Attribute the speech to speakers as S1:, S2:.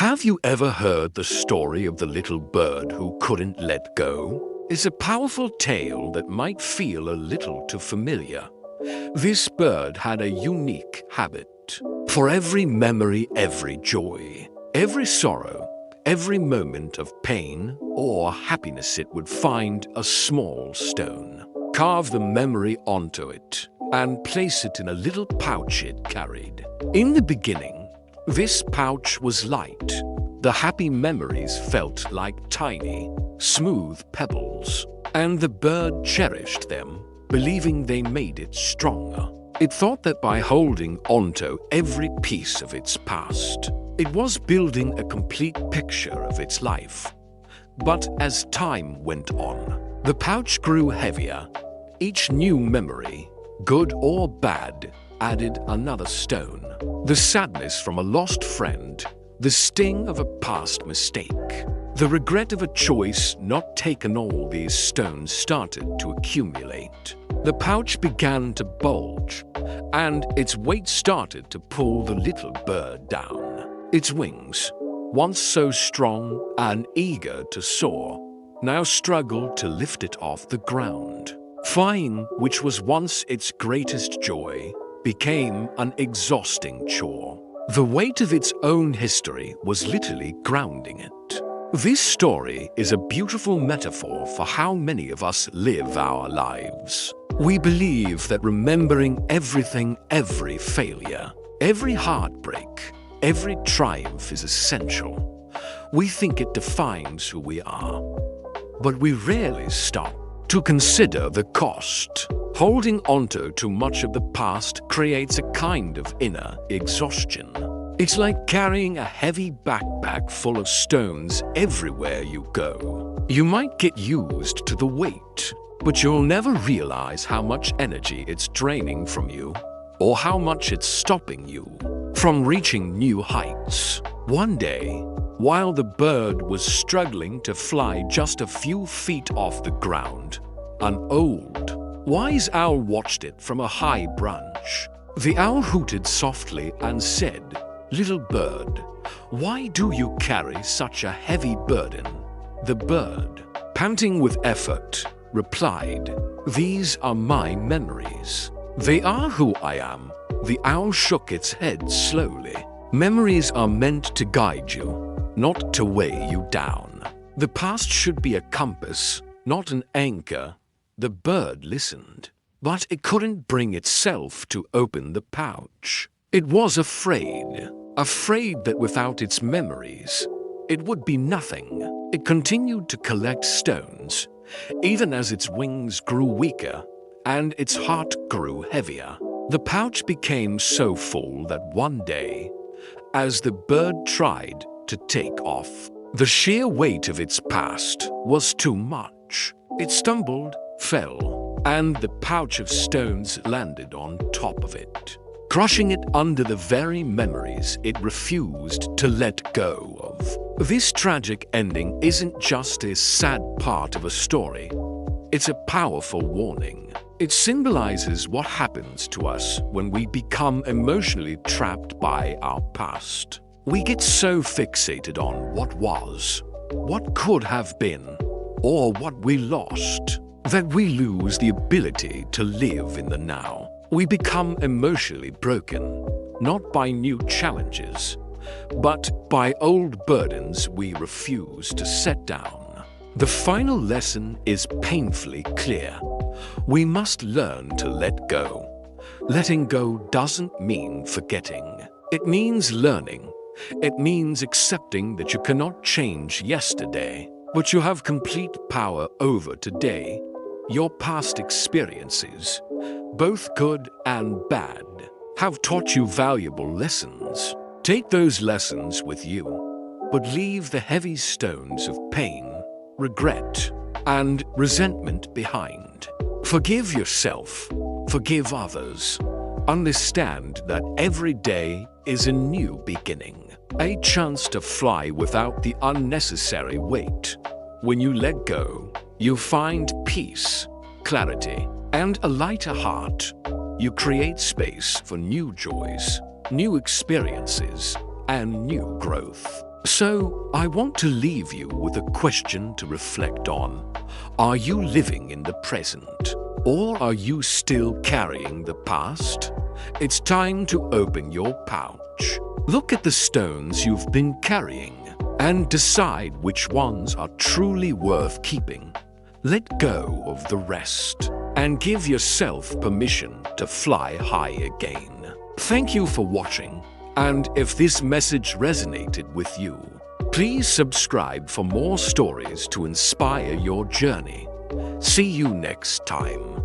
S1: Have you ever heard the story of the little bird who couldn't let go? It's a powerful tale that might feel a little too familiar. This bird had a unique habit. For every memory, every joy, every sorrow, every moment of pain or happiness, it would find a small stone, carve the memory onto it, and place it in a little pouch it carried. In the beginning, this pouch was light. The happy memories felt like tiny, smooth pebbles, and the bird cherished them, believing they made it stronger. It thought that by holding onto every piece of its past, it was building a complete picture of its life. But as time went on, the pouch grew heavier. Each new memory, good or bad, added another stone. The sadness from a lost friend, the sting of a past mistake, the regret of a choice not taken. All these stones started to accumulate. The pouch began to bulge, and its weight started to pull the little bird down. Its wings, once so strong and eager to soar, now struggled to lift it off the ground. Flying, which was once its greatest joy, became an exhausting chore. The weight of its own history was literally grounding it. This story is a beautiful metaphor for how many of us live our lives. We believe that remembering everything, every failure, every heartbreak, every triumph is essential. We think it defines who we are, but we rarely stop to consider the cost. Holding onto too much of the past creates a kind of inner exhaustion. It's like carrying a heavy backpack full of stones everywhere you go. You might get used to the weight, but you'll never realize how much energy it's draining from you, or how much it's stopping you from reaching new heights. One day, while the bird was struggling to fly just a few feet off the ground, an old, wise owl watched it from a high branch. The owl hooted softly and said, "Little bird, why do you carry such a heavy burden?" The bird, panting with effort, replied, "These are my memories. They are who I am." The owl shook its head slowly. "Memories are meant to guide you, not to weigh you down. The past should be a compass, not an anchor." The bird listened, but it couldn't bring itself to open the pouch. It was afraid that without its memories, it would be nothing. It continued to collect stones, even as its wings grew weaker and its heart grew heavier. The pouch became so full that one day, as the bird tried to take off, the sheer weight of its past was too much. It stumbled, fell, and the pouch of stones landed on top of it, crushing it under the very memories it refused to let go of. This tragic ending isn't just a sad part of a story. It's a powerful warning. It symbolizes what happens to us when we become emotionally trapped by our past. We get so fixated on what was, what could have been, or what we lost, that we lose the ability to live in the now. We become emotionally broken, not by new challenges, but by old burdens we refuse to set down. The final lesson is painfully clear. We must learn to let go. Letting go doesn't mean forgetting. It means learning. It means accepting that you cannot change yesterday, but you have complete power over today. Your past experiences, both good and bad, have taught you valuable lessons. Take those lessons with you, but leave the heavy stones of pain, regret, and resentment behind. Forgive yourself, forgive others. Understand that every day is a new beginning, a chance to fly without the unnecessary weight. When you let go, you find peace, clarity, and a lighter heart. You create space for new joys, new experiences, and new growth. So, I want to leave you with a question to reflect on. Are you living in the present? Or are you still carrying the past? It's time to open your pouch. Look at the stones you've been carrying and decide which ones are truly worth keeping. Let go of the rest and give yourself permission to fly high again. Thank you for watching, and if this message resonated with you, please subscribe for more stories to inspire your journey. See you next time.